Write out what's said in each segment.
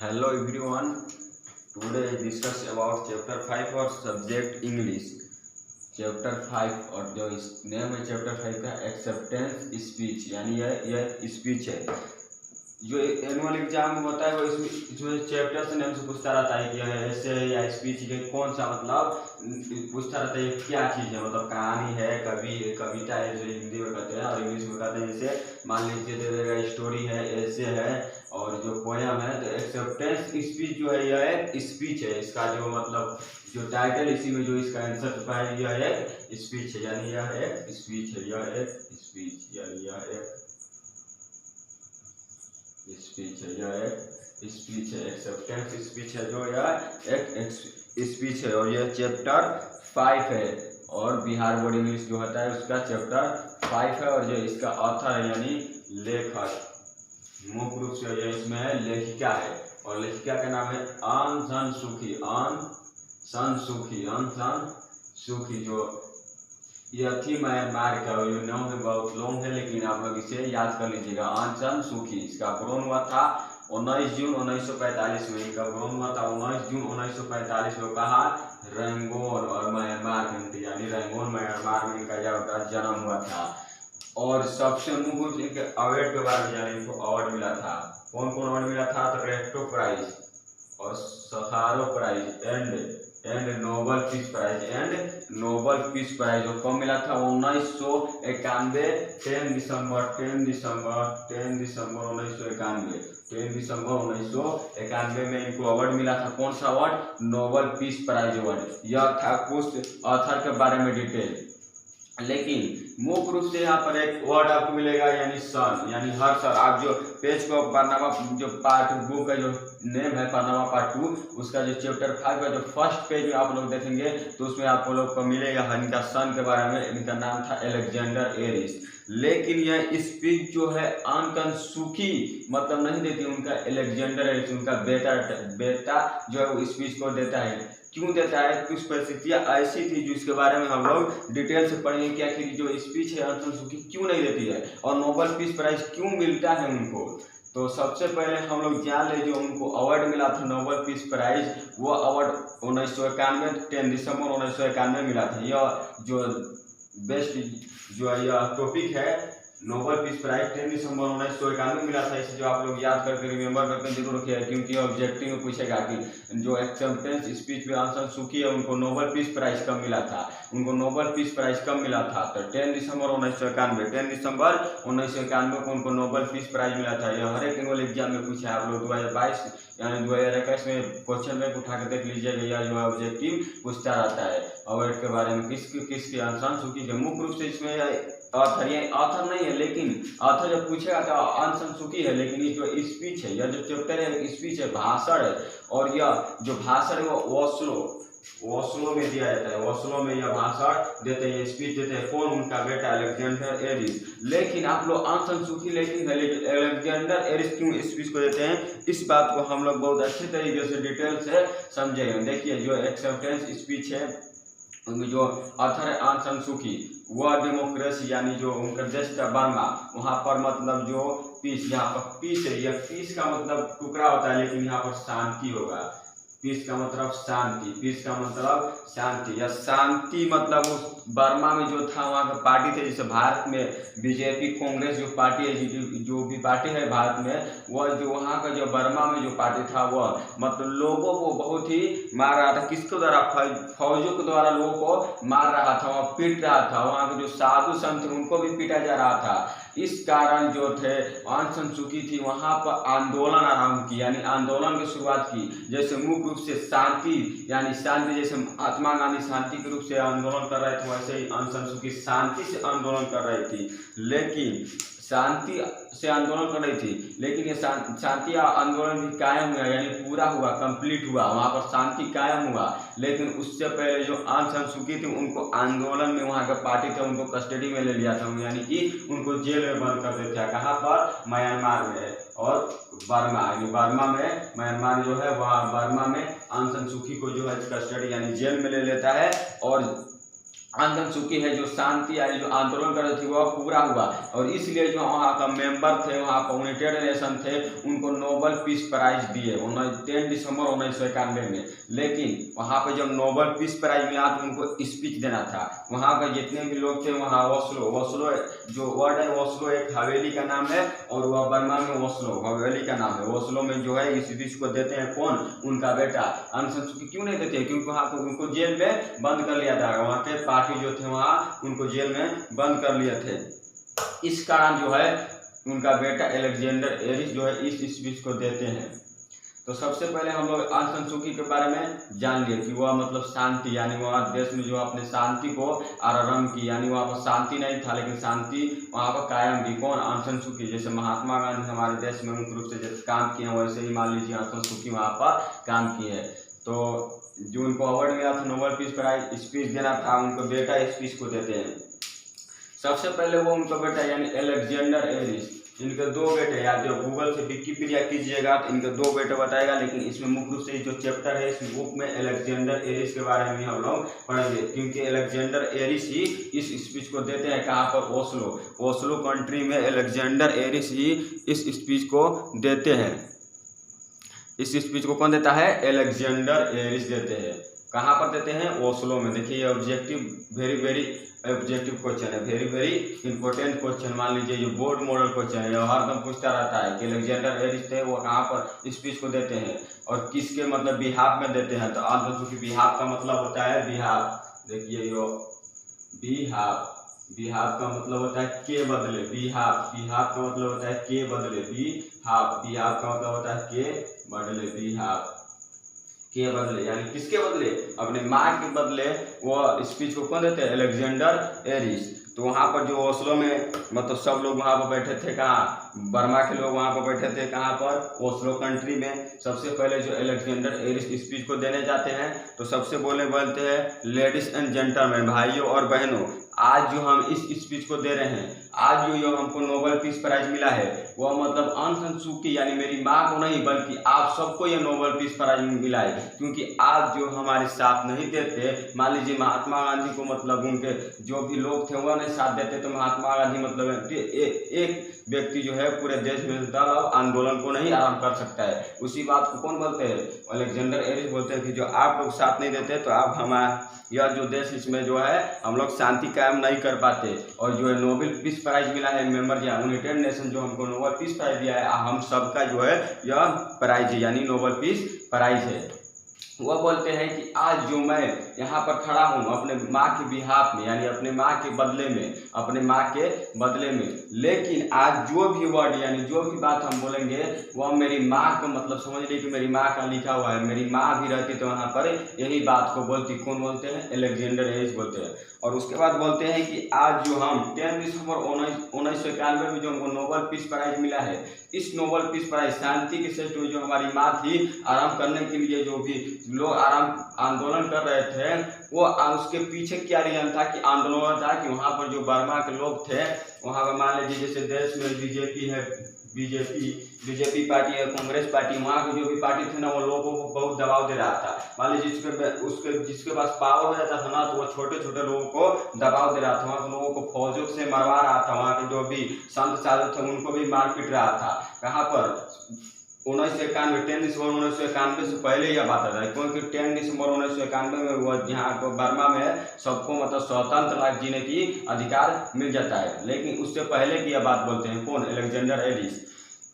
Hello everyone. Today I discuss about chapter 5 और subject English. Chapter 5 और जो इस नेम है चैप्टर 5 का एक्सेप्टेंस स्पीच, यानी यह स्पीच है जो एनुअल एग्जाम में होता है। वो इसमें चैप्टर से नेम से पूछता रहता है कि यह ऐसे है या स्पीच के कौन सा, मतलब पूछता रहता है क्या चीज़ है, मतलब कहानी है, कविता है जो हिंदी में कहते हैं, और इंग्लिश में कहते हैं जैसे मान लीजिए दे देगा स्टोरी है, ऐसे है, और जो पोयम है। तो एक्सेप्टेंस स्पीच जो है यह एक स्पीच है। इसका जो मतलब जो टाइटल इसी में जो इसका आंसर छुपा है यह एक स्पीच है, यानी यह एक स्पीच है, यह एक स्पीच, यानी यह एक स्पीच है, यह एक स्पीच है। एक्सेप्टेंस स्पीच है जो यह एक स्पीच है, और यह चैप्टर 5 है। और बिहार बोर्ड इंग्लिश जो होता है उसका चैप्टर 5 है, और जो इसका ऑथर है यानी लेखक, मुख्य रूप से यह इसमें है लेखिका है, और लेखिका का नाम है आन सान सुखी। जो यह थी म्यांमार का, ये नाम है बहुत लॉन्ग है, लेकिन आप लोग इसे याद कर लीजिएगा। आन सान सुखी, इसका ग्रोन हुआ था 19 जून 1945 में। इनका ग्रोन हुआ था 19 जून 1945 में। कहा रंगोन और म्यांमार में, यानी रंगोन म्यांमार में इनका जन्म हुआ था। और सबसे मुख्य इनके अवार्ड के बारे में जाने, इनको अवार्ड मिला था। कौन कौन अवार्ड मिला था? तो रेक्टो प्राइज और Sakharov prize and Nobel peace prize जो कब मिला था? 1991 10 दिसंबर 1991 में इनको अवार्ड मिला था। कौन सा award? Nobel peace prize award. यह था कुछ ऑथर के बारे में डिटेल, लेकिन मुख्य रूप से यहाँ पर एक वर्ड आपको मिलेगा, यानी सन, यानी हर सर। आप जो पेज को पढ़नामा जो पार्ट बुक का जो नेम है पढ़नामा पार्ट 2, उसका जो चैप्टर 5 का जो फर्स्ट पेज में आप लोग देखेंगे तो उसमें आप लोग को मिलेगा इनका सन के बारे में। इनका नाम था अलेक्जेंडर एरिस, लेकिन यह स्पीच जो है अनकन सुखी मतलब नहीं देती उनका अलेक्जेंडर एरिस, उनका बेटा जो है वो स्पीच को देता है। क्यों देता है? कुछ परिस्थितियां ऐसी थी जिसके बारे में हम लोग डिटेल से पढ़ेंगे। क्या कि जो स्पीच है अनसन सुखी क्यों नहीं देती है, और नोबेल पीस प्राइज क्यों मिलता है उनको। तो सबसे पहले हम लोग जान ले जो उनको अवार्ड मिला था नोबेल पीस प्राइज, वो अवार्ड 1991 10 दिसंबर 1991 मिला था। यह जो बेस्ट जो यह टॉपिक है नोबेल पीस प्राइज 10 दिसंबर 1991 मिला था। इसे जो आप लोग याद करके रिमेंबर करके जरूर रखिए, क्योंकि ऑब्जेक्टिव में पूछेगा कि जो एक्सेप्टेंस स्पीच में आंसर सुखी है उनको नोबेल पीस प्राइज कब मिला था, उनको नोबेल पीस प्राइज कब मिला था? तो 10 दिसंबर 1991 को उनको नोबेल पीस प्राइज मिला था। यह हर एक एनुअल एग्जाम में पूछा है। आप लोग 2022 यानी 2021 में क्वेश्चन में उठा के देख लीजिएगा, यह जो है ऑब्जेक्टिव पूछता रहता है अवार्ड के बारे में, किसके आंसर सुखी के। मुख्य रूप से इसमें ऑथर नहीं है, लेकिन ऑथर जब पूछेगा तो आंसर सुखी है, लेकिन ये जो स्पीच है, यह जो चैप्टर है स्पीच है, भाषण है, और यह जो भाषण है वो ओस्लो में दिया जाता है। ओस्लो में यह भाषण देते हैं, स्पीच देते हैं। कौन? उनका बेटा अलेक्जेंडर एरिस। लेकिन आप लोग आंसर सुखी लेकिन अलेक्जेंडर एरिस क्यों स्पीच को देते हैं, इस बात को हम लोग बहुत अच्छे तरीके से डिटेल से समझेंगे। देखिए जो एक्सेप्टेंस स्पीच है उनमें जो ऑथर है आंग सान सुकी, वह डेमोक्रेसी यानी जो उनका देश का बर्मा, वहाँ पर मतलब जो पीस, यहाँ पर पीस है, यह पीस का मतलब टुकड़ा होता है, लेकिन यहाँ पर शांति होगा। पीस का मतलब शांति, पीस का मतलब शांति, या शांति मतलब उस बर्मा में जो था वहाँ का पार्टी थे, जैसे भारत में बीजेपी कांग्रेस जो पार्टी है, जो भी पार्टी है भारत में, वह जो वहाँ का जो बर्मा में जो पार्टी था वह मतलब लोगों को बहुत ही मार रहा था। किसके द्वारा? फौजों के द्वारा लोगों को मार रहा था, वहाँ पीट रहा था। वहाँ के जो साधु संत थे उनको भी पीटा जा रहा था। इस कारण जो थे आंग सान सुकी थी वहाँ पर आंदोलन आरंभ की, यानी आंदोलन की शुरुआत की। जैसे मुख्य रूप से शांति, यानी शांति, जैसे महात्मा गांधी शांति के रूप से आंदोलन कर रहे थे, वैसे ही आंग सान सुकी शांति से आंदोलन कर रही थी। लेकिन शांति से आंदोलन कर रही थी, लेकिन ये शांति आंदोलन भी कायम हुआ, यानी पूरा हुआ, कंप्लीट हुआ, वहाँ पर शांति कायम हुआ। लेकिन उससे पहले जो आंग सान सुकी थी उनको आंदोलन में वहाँ का पार्टी थे उनको कस्टडी में ले लिया था, यानी कि उनको जेल में बंद कर दिया था। कहाँ पर? म्यांमार में और बर्मा, यानी बर्मा में, म्यांमार जो है वहाँ बर्मा में आंग सान सुकी को जो है कस्टडी यानी जेल में ले लेता है, और आंग सान सू की है जो शांति यानी जो आंदोलन कर रही थी वह पूरा हुआ, और इसलिए जो वहाँ का मेंबर थे, वहाँ का यूनाइटेड नेशन थे, उनको नोबेल पीस प्राइज दिए 10 दिसंबर 1991 में। लेकिन वहाँ पे जब नोबेल पीस प्राइज मिला तो उनको स्पीच देना था। वहाँ के जितने भी लोग थे, वहाँ ओस्लो जो वर्ड है, ओस्लो एक हवेली का नाम है, और वह बर्मा में ओस्लो हवेली का नाम है। ओस्लो में जो है इस स्पीच को देते हैं कौन, उनका बेटा आंग सान सू की। क्यों नहीं देते, क्योंकि वहाँ को उनको जेल में बंद कर लिया था, वहाँ के पार्टी जो थे वहाँ उनको जेल में बंद कर लिए थे। इस कारण जो है उनका बेटा अलेक्जेंडर एरिस जो है इस स्पीच को देते हैं। तो सबसे पहले हम लोग आंग सान सू की के बारे में जान लिए कि वह मतलब शांति, यानी वहाँ देश में जो अपने शांति को आरंभ की, यानी वहाँ पर शांति नहीं था लेकिन शांति वहाँ पर कायम की। कौन, आंग सान सू की। जैसे महात्मा गांधी हमारे देश में मुख्य रूप से जैसे काम किए हैं, वैसे ही मान लीजिए आंग सान सू की वहाँ पर काम किए हैं। तो जो उनको अवार्ड मिला था नोबेल पीस प्राइज, स्पीच देना था, उनको बेटा स्पीच को देते हैं। सबसे पहले वो उनका बेटा यानी अलेक्जेंडर एरिस, इनके दो बेटे, या जो गूगल से विकिपीडिया कीजिएगा तो इनके दो बेटे बताएगा, लेकिन इसमें मुख्य रूप से जो चैप्टर है इस बुक में अलेक्जेंडर एरिस के बारे में हम लोग पढ़ेंगे, क्योंकि अलेक्जेंडर एरिस ही इस स्पीच को देते हैं। कहाँ पर, ओस्लो कंट्री में अलेक्जेंडर एरिस ही इस स्पीच को देते हैं। इस स्पीच को कौन देता है, अलेक्जेंडर एरिस देते हैं। कहाँ पर देते हैं, ओस्लो में। देखिए ऑब्जेक्टिव वेरी ऑब्जेक्टिव क्वेश्चन है, वेरी इंपॉर्टेंट क्वेश्चन। मान लीजिए ये बोर्ड मॉडल क्वेश्चन है, हरदम पूछता रहता है कि अलेक्जेंडर एरिस थे वो कहाँ पर स्पीच को देते हैं और किसके मतलब बिहाफ में देते हैं। तो आंग सान सू की बिहाफ का मतलब होता है बिहाफ। देखिए यो बिहाफ का मतलब होता है के बदले, बिहाफ का मतलब होता है के बदले, बिहाफ का मतलब होता है के बदले, बिहाफ के बदले, यानी किसके बदले, अपने माँ के बदले वो स्पीच को कौन देते हैं, अलेक्जेंडर एरिस। तो वहाँ पर जो ओस्लो में मतलब सब लोग वहाँ पर बैठे थे, कहाँ, बर्मा के लोग वहाँ पर बैठे थे, कहाँ पर, ओस्लो कंट्री में। सबसे पहले जो अलेक्जेंडर एरिस स्पीच को देने जाते हैं तो सबसे बोलते हैं, लेडीज एंड जेंटलमैन, भाइयों और बहनों, आज जो हम इस स्पीच को दे रहे हैं, आज जो हमको नोबेल पीस प्राइज मिला है वह मतलब आंग सान सू की यानी मेरी माँ को नहीं बल्कि आप सबको ये नोबेल पीस प्राइज मिला है, क्योंकि आप जो हमारे साथ नहीं देते, मान लीजिए महात्मा गांधी को मतलब उनके जो भी लोग थे वह नहीं साथ देते, तो महात्मा गांधी मतलब एक व्यक्ति जो है पूरे देश में दल और आंदोलन को नहीं आरंभ कर सकता है। उसी बात को कौन बोलते हैं, अलेक्जेंडर एरिस बोलते हैं कि जो आप लोग साथ नहीं देते तो आप हमारा यह जो देश इसमें जो है हम लोग शांति कायम नहीं कर पाते। और जो है नोबेल पीस प्राइज मिला है मेंबर या यूनाइटेड नेशन जो हमको नोबेल पीस प्राइज दिया है, हम सबका जो है यह प्राइज है, यानी नोबेल पीस प्राइज है। वह बोलते हैं कि आज जो मैं यहाँ पर खड़ा हूँ अपने माँ के बिहाफ में, यानी अपने माँ के बदले में, लेकिन आज जो भी वर्ड यानी जो भी बात हम बोलेंगे वह मेरी माँ का मतलब समझ लीजिए कि मेरी माँ का लिखा हुआ है, मेरी माँ भी रहती तो वहाँ पर यही बात को बोलती। कौन बोलते हैं, अलेक्जेंडर एरिस बोलते हैं। और उसके बाद बोलते हैं कि आज जो हम 10 दिसंबर 1991 में जो हमको नोबेल पीस प्राइज मिला है, इस नोबेल पीस प्राइज शांति के क्षेत्र में जो हमारी माँ थी आराम करने के लिए जो भी लोग आंदोलन कर रहे थे, वो उसके पीछे क्या रीजन था कि आंदोलन था कि वहाँ पर जो बर्मा के लोग थे, वहाँ पर मान लीजिए जैसे देश में बीजेपी है, बीजेपी पार्टी है, कांग्रेस पार्टी, वहाँ के जो भी पार्टी थे ना वो लोगों को बहुत दबाव दे रहा था। मान लीजिए जिसके पास पावर हो जाता था ना तो वो छोटे छोटे लोगों को दबाव दे रहा था, वहाँ के लोगों को फौजों से मरवा रहा था, वहाँ के जो भी संत साधु थे उनको भी मार पीट रहा था। कहाँ पर, 1991 10 दिसंबर 1991 से पहले यह बात आता है, क्योंकि 10 दिसंबर 1991 में वो जहाँ को बर्मा में सबको मतलब स्वतंत्र लाइफ जीने की अधिकार मिल जाता है, लेकिन उससे पहले की यह बात बोलते हैं कौन, अलेक्जेंडर एरिस,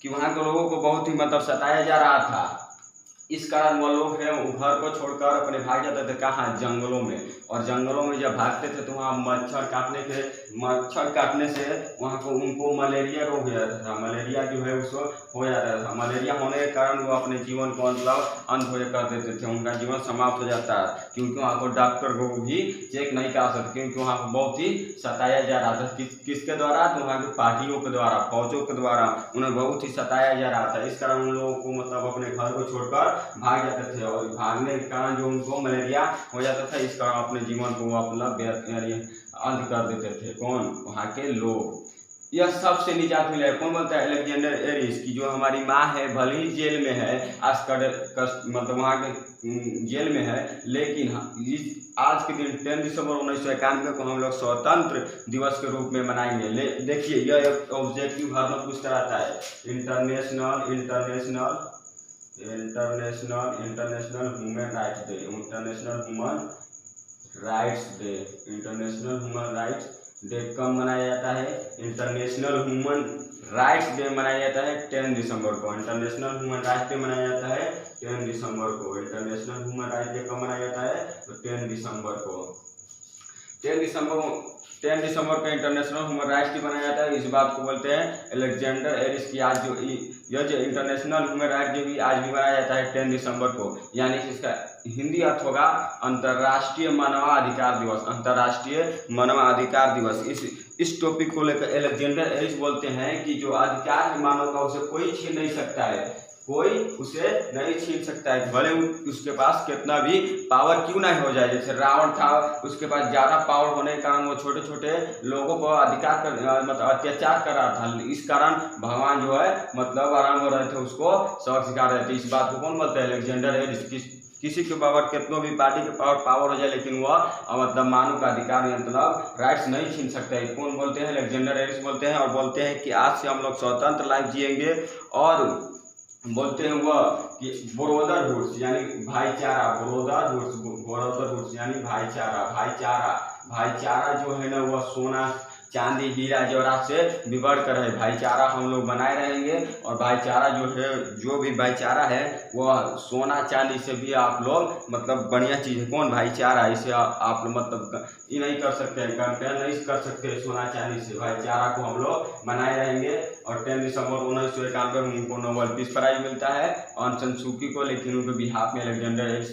कि वहाँ के लोगों को बहुत ही मतलब सताया जा रहा था। इस कारण वह लोग हैं वो घर को छोड़कर अपने भाग जाते थे, कहाँ, जंगलों में। और जंगलों में जब भागते थे तो वहाँ मच्छर काटने से वहाँ को उनको मलेरिया रोग हो जाता था, मलेरिया जो है उसको हो जाता था। मलेरिया होने के कारण वो अपने जीवन को मतलब अंत हो कर देते थे, उनका जीवन समाप्त हो जाता है, क्योंकि वहाँ को डॉक्टर को भी चेक नहीं करा सकते, क्योंकि वहाँ को बहुत ही सताया जा रहा था। किसके द्वारा, तो वहाँ की पार्टियों के द्वारा, फौजों के द्वारा उन्हें बहुत ही सताया जा रहा था। इस कारण उन लोगों को मतलब अपने घर को छोड़कर भाग जाते थे, और भागने के कारण जो उनको मलेरिया हो जाता था, इस कारण अपने जीवन को मतलब अंत कर देते थे। कौन, वहाँ के लोग। यह सबसे निजात मिला है। कौन बोलता है? अलेक्जेंडर एरिस की जो हमारी माँ है भले ही जेल में है, मतलब वहाँ के जेल में है, लेकिन आज के दिन 10 दिसंबर 1991 को हम लोग स्वतंत्र दिवस के रूप में मनाएंगे। देखिए यह एक ऑब्जेक्टिव हर में पूछ कराता है। International human rights day, international human rights day कब मनाया जाता है? इंटरनेशनल ह्यूमन राइट्स डे मनाया जाता है 10 दिसंबर को। इंटरनेशनल ह्यूमन राइट्स डे मनाया जाता है 10 दिसंबर को। इंटरनेशनल ह्यूमन राइट्स डे कब मनाया जाता है? तो 10 दिसंबर को। 10 दिसंबर को इंटरनेशनल ह्यूमन राइट्स डे मनाया जाता है। इस बात को बोलते हैं अलेक्जेंडर एरिस की। आज जो यह जो इंटरनेशनल ह्यूमन राइट्स डे भी आज भी मनाया जाता है 10 दिसंबर को, यानी इसका हिंदी अर्थ होगा अंतर्राष्ट्रीय मानवाधिकार दिवस। अंतर्राष्ट्रीय मानवाधिकार दिवस। इस टॉपिक को लेकर अलेक्जेंडर एरिस बोलते हैं कि जो अधिकार है मानव का उसे कोई छीन नहीं सकता है, कोई उसे नहीं छीन सकता है, भले उसके पास कितना भी पावर क्यों नहीं हो जाए। जैसे रावण था, उसके पास ज्यादा पावर होने के कारण वो छोटे छोटे लोगों को अधिकार कर मतलब अत्याचार कर रहा था। इस कारण भगवान जो है मतलब आराम हो रहे थे, उसको सबक सिखा रहे थे। इस बात को कौन बोलते हैं? Alexander Aris. किसी के पावर कितनों भी पार्टी के पावर हो जाए, लेकिन वह मतलब मानव का अधिकार मतलब राइट्स नहीं छीन सकते है। कौन बोलते हैं? अलेक्जेंडर एरिस बोलते हैं। और बोलते हैं कि आज से हम लोग स्वतंत्र लाइफ जिएंगे। और बोलते हैं वह कि ब्रोदरहुड यानी भाईचारा, ब्रोदरहुड यानी भाईचारा जो है ना वह सोना चांदी हीरा जवाहरात से बिगड़ कर है। भाईचारा हम लोग बनाए रहेंगे। और भाईचारा जो है, जो भी भाईचारा है वह सोना चांदी से भी आप लोग मतलब बढ़िया चीज़ है। कौन? भाईचारा। इसे आप लोग मतलब ये नहीं कर सकते, कंपेयर नहीं कर सकते सोना चांदी से। भाईचारा को हम लोग बनाए रहेंगे। और 10 दिसंबर 1991 में उनको नोबेल पीस प्राइज मिलता है ऑन सन सू की को, लेकिन उनके बिहाफ में अलेक्जेंडर एरिस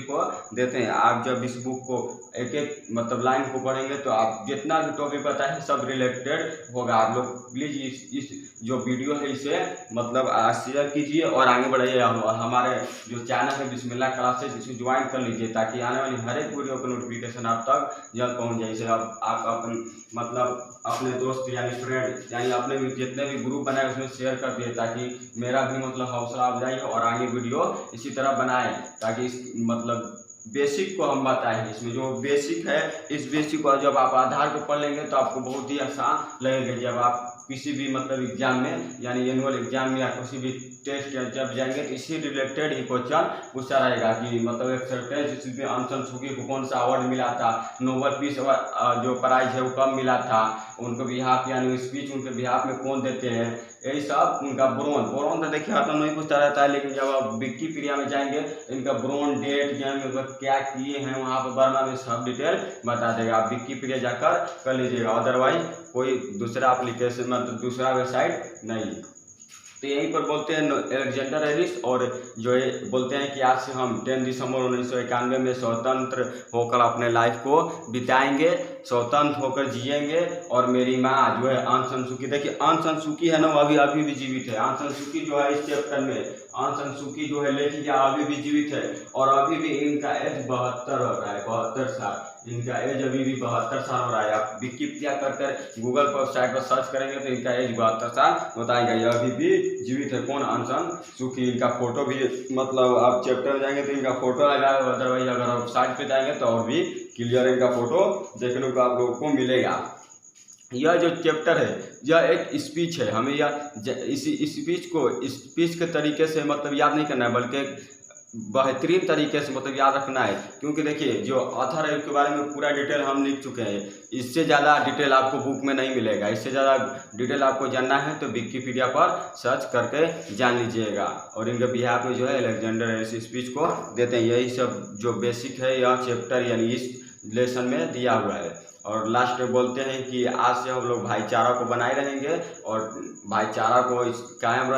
को देते हैं। आप जब इस बुक को एक एक मतलब लाइन को पढ़ेंगे तो आप जितना भी टॉपिक पता है सब रिलेटेड होगा। आप लोग प्लीज इस जो वीडियो है इसे मतलब शेयर कीजिए और आगे बढ़ाइए। हमारे जो चैनल है बिस्मिल्लाह क्लासेस, इसे ज्वाइन कर लीजिए ताकि आने वाली हर एक वीडियो का नोटिफिकेशन आप तक जल्द पहुंच जाए। इसे आप अपन मतलब अपने दोस्त यानी फ्रेंड यानी अपने भी जितने भी ग्रुप बनाए उसमें शेयर कर दिए, ताकि मेरा भी मतलब हौसला अफजाई हो और आगे वीडियो इसी तरह बनाए, ताकि इस मतलब बेसिक को हम बताएं। इसमें जो बेसिक है, इस बेसिक को जब आप आधार को पढ़ लेंगे तो आपको बहुत ही आसान लगेगा। जब आप किसी भी मतलब एग्जाम में यानी एनुअल एग्जाम में या किसी भी टेस्ट या जब जाएंगे तो इसी रिलेटेड ही क्वेश्चन पूछा रहेगा कि मतलब एक सर्टेन जिसमें ऑन सन सू की को कौन सा अवार्ड मिला था, नोबेल पीस जो प्राइज है वो कब मिला था, उनको बिहाफ यानी स्पीच उनके बिहाफ में कौन देते हैं, यही सब। उनका ब्रोन तो देखिए खत्म नहीं पूछता रहता है, लेकिन जब आप विकिपीडिया में जाएंगे तो इनका ब्रोन डेट क्या किए हैं वहाँ पर बर्मा में सब डिटेल बता देगा। आप विकिपीडिया जाकर कर लीजिएगा, अदरवाइज कोई दूसरा एप्लीकेशन मतलब दूसरा वेबसाइट नहीं। तो यहीं पर बोलते हैं अलेक्जेंडर एरिस, और जो है बोलते हैं कि आज से हम 10 दिसंबर 1991 में स्वतंत्र होकर अपने लाइफ को बिताएंगे, स्वतंत्र होकर जिएंगे। और मेरी माँ जो है ऑन सन सू की, देखिए ऑन सन सू की है ना, वो अभी भी जीवित है। ऑन सन सू की जो है इस चैप्टर में ऑन सन सू की जो है लेखिका अभी भी जीवित है और अभी भी इनका एज 72 हो रहा है, 72 साल। इनका एज अभी भी 72 साल हो रहा है। आप विकिपीडिया कर गूगल पर साइट पर सर्च करेंगे तो इनका एज 72 साल बताएगा। यह अभी भी जीवित है। कौन? ऑन सन सू की। इनका फोटो भी मतलब आप चैप्टर में जाएंगे तो इनका फोटो लगा है, अदरवाइज अगर आप साइट पे जाएंगे तो और भी क्लियर इनका फोटो देखने को आप लोगों को मिलेगा। यह जो चैप्टर है यह एक स्पीच है। हमें यह इस स्पीच के तरीके से मतलब याद नहीं करना है, बल्कि बेहतरीन तरीके से मतलब याद रखना है। क्योंकि देखिए जो ऑथर है उसके बारे में पूरा डिटेल हम लिख चुके हैं। इससे ज़्यादा डिटेल आपको बुक में नहीं मिलेगा। इससे ज़्यादा डिटेल आपको जानना है तो विकिपीडिया पर सर्च करके जान लीजिएगा। और इनके बिहार में जो है अलेक्जेंडर एरिस स्पीच को देते हैं। यही सब जो बेसिक है यह चैप्टर यानी इस लेसन में दिया हुआ है। और लास्ट में बोलते हैं कि आज से हम लोग भाईचारा को बनाए रहेंगे और भाईचारा को कायम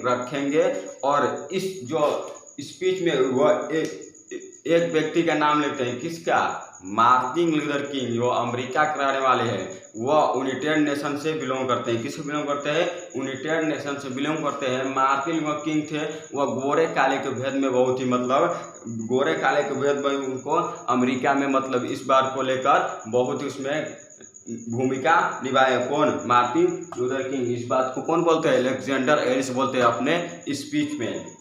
रखेंगे। और इस जो स्पीच में वह एक व्यक्ति का नाम लेते हैं। किसका? मार्टिन लूथर किंग, जो अमेरिका के रहने वाले हैं। वह यूनाइटेड नेशन से बिलोंग करते हैं। किससे बिलोंग करते हैं? यूनाइटेड नेशन से बिलोंग करते हैं। मार्टिन लूथर किंग थे, वह गोरे काले के भेद में बहुत ही मतलब गोरे काले के भेद में उनको अमेरिका में मतलब इस बार को लेकर बहुत ही उसमें भूमिका निभाए। कौन? Martin Luther king. इस बात को कौन बोलते हैं? अलेक्जेंडर एलिस बोलते हैं अपने स्पीच में।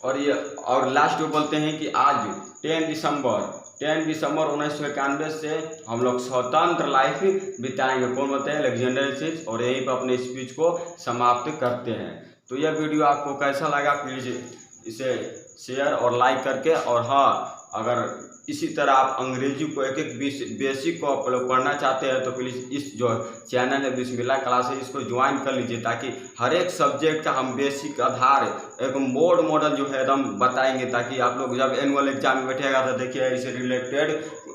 और लास्ट में बोलते हैं कि आज 10 दिसंबर 1991 से हम लोग स्वतंत्र लाइफ बिताएंगे। कौन बोलते हैं? Alexander Ellis. और यहीं पर अपने स्पीच को समाप्त करते हैं। तो यह वीडियो आपको कैसा लगा प्लीज़ इसे शेयर और लाइक करके, और हाँ, अगर इसी तरह आप अंग्रेजी को एक बेसिक को आप लोग पढ़ना चाहते हैं तो प्लीज़ इस जो चैनल है बिस्मिल्लाह क्लासेस, इसको ज्वाइन कर लीजिए, ताकि हर एक सब्जेक्ट का हम बेसिक आधार एक मॉडल जो है एकदम बताएंगे, ताकि आप लोग जब एनुअल एग्जाम में बैठेगा तो देखिए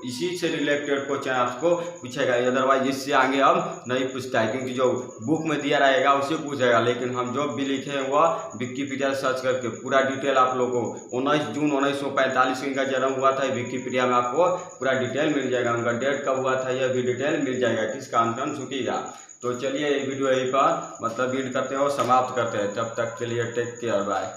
इसी से रिलेटेड क्वेश्चन आपको पूछेगा। अदरवाइज इससे आगे अब नहीं पूछता है, क्योंकि जो बुक में दिया रहेगा उसे पूछेगा। लेकिन हम जो भी लिखे हैं वह विकिपीडिया सर्च करके पूरा डिटेल आप लोगों को 19 जून 1945 इनका जन्म हुआ था। विकिपीडिया में आपको पूरा डिटेल मिल जाएगा, उनका डेट कब हुआ था यह भी डिटेल मिल जाएगा, किसका आंसर चुकीगा। तो चलिए ये वीडियो यहीं पर मतलब एंड करते हैं और समाप्त करते हैं। तब तक के लिए टेक केयर, बाय।